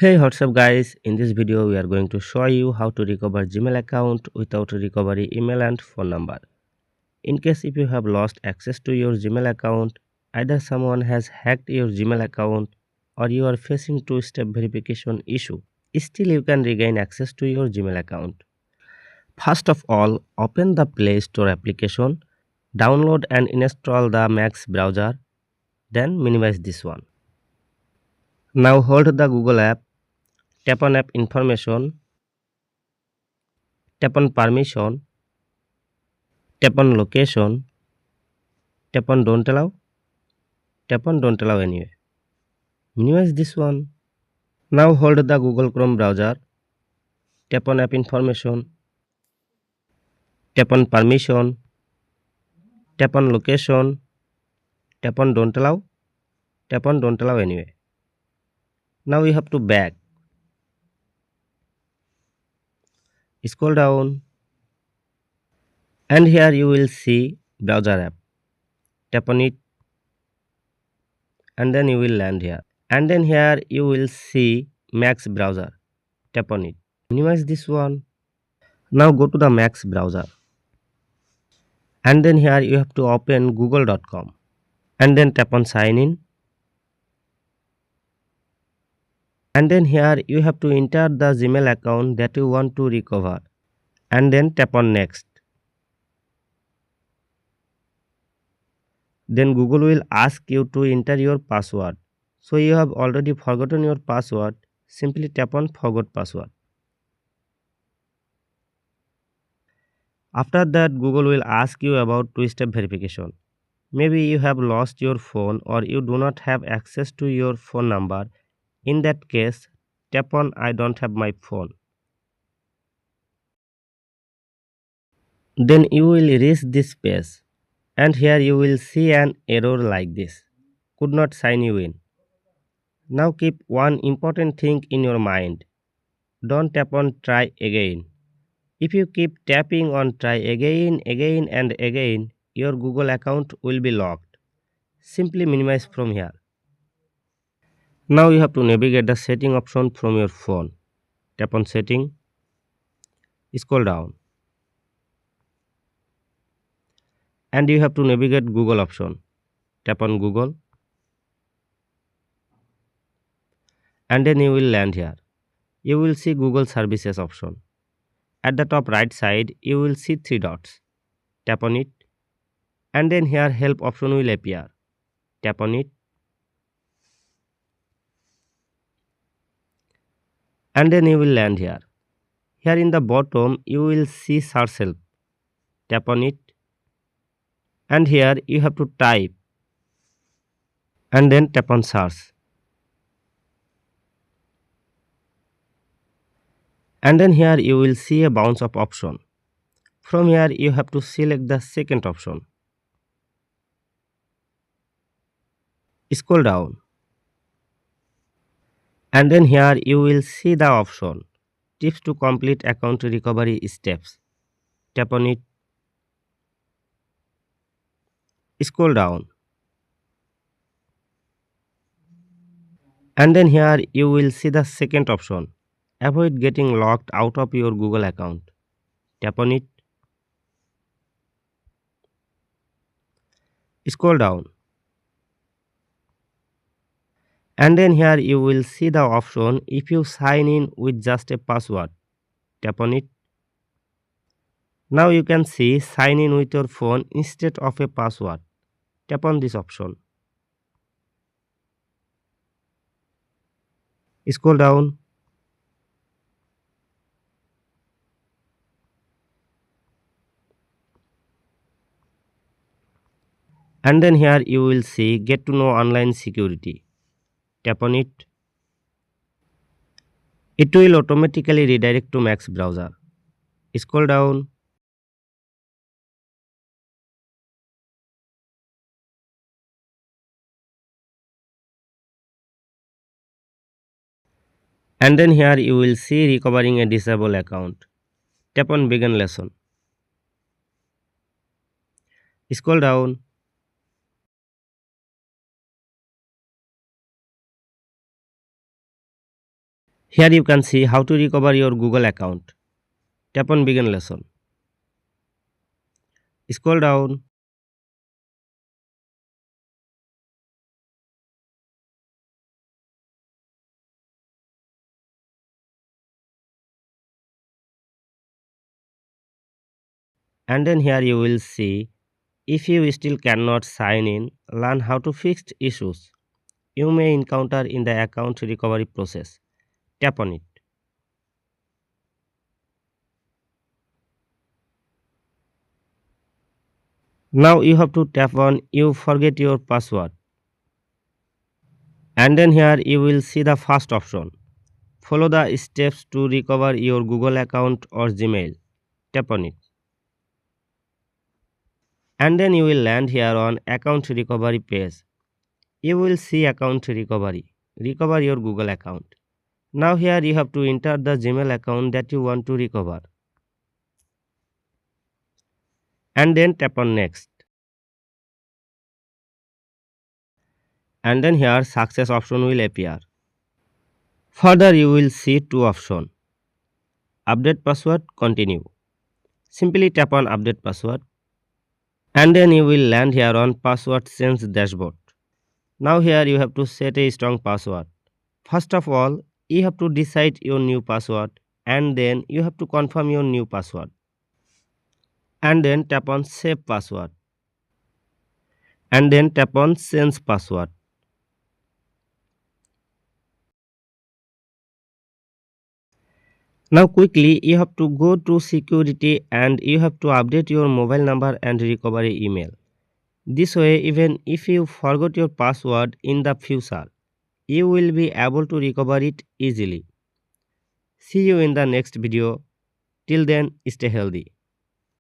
Hey, what's up guys? In this video we are going to show you how to recover Gmail account without recovery email and phone number. In case if you have lost access to your Gmail account, either someone has hacked your Gmail account or you are facing two-step verification issue, still you can regain access to your Gmail account. First of all, open the Play Store application, download and install the Max browser, then minimize this one. Now hold the Google app, tap on app information, tap on permission, tap on location, tap on don't allow, tap on don't allow anyway. Minimize this one. Now hold the Google Chrome browser, tap on app information, tap on permission, tap on location, tap on don't allow, tap on don't allow anyway. Now we have to back. Scroll down and here you will see browser app. Tap on it and then you will land here. And then here you will see Max browser. Tap on it. Minimize this one. Now go to the Max browser. And then here you have to open google.com and then tap on sign in, and then here you have to enter the Gmail account that you want to recover and then tap on next. Then Google will ask you to enter your password. So you have already forgotten your password, simply tap on forgot password. After that, Google will ask you about two-step verification. Maybe you have lost your phone or you do not have access to your phone number. In that case, tap on I don't have my phone. Then you will reach this page and here you will see an error like this. Could not sign you in. Now keep one important thing in your mind. Don't tap on try again. If you keep tapping on try again and again, your Google account will be locked. Simply minimize from here. Now you have to navigate the setting option from your phone. Tap on setting, scroll down. And you have to navigate Google option. Tap on Google. And then you will land here. You will see Google Services option. At the top right side, you will see three dots. Tap on it. And then here help option will appear. Tap on it. And then you will land here. Here in the bottom, you will see search help. Tap on it. And here you have to type. And then tap on search. And then here you will see a bounce up option. From here you have to select the second option. Scroll down. And then here you will see the option tips to complete account recovery steps. Tap on it. Scroll down. And then here you will see the second option. Avoid getting locked out of your Google account. Tap on it. Scroll down. And then here you will see the option if you sign in with just a password. Tap on it. Now you can see sign in with your phone instead of a password. Tap on this option. Scroll down. And then here you will see get to know online security. Tap on it. It will automatically redirect to Max browser. Scroll down. And then here you will see recovering a disabled account. Tap on begin lesson. Scroll down. Here you can see how to recover your Google account. Tap on begin lesson. Scroll down and then here you will see if you still cannot sign in, learn how to fix issues you may encounter in the account recovery process. Tap on it. Now you have to tap on you forget your password and then here you will see the first option. Follow the steps to recover your Google account or Gmail. Tap on it. And then you will land here on account recovery page. You will see account recovery. Recover your Google account. Now here you have to enter the Gmail account that you want to recover. And then tap on next. And then here success option will appear. Further you will see two options. Update password, continue. Simply tap on update password. And then you will land here on password change dashboard. Now here you have to set a strong password. First of all, you have to decide your new password and then you have to confirm your new password. And then tap on save password. And then tap on change password. Now quickly you have to go to security and you have to update your mobile number and recovery email. This way even if you forgot your password in the future, you will be able to recover it easily. See you in the next video. Till then, stay healthy.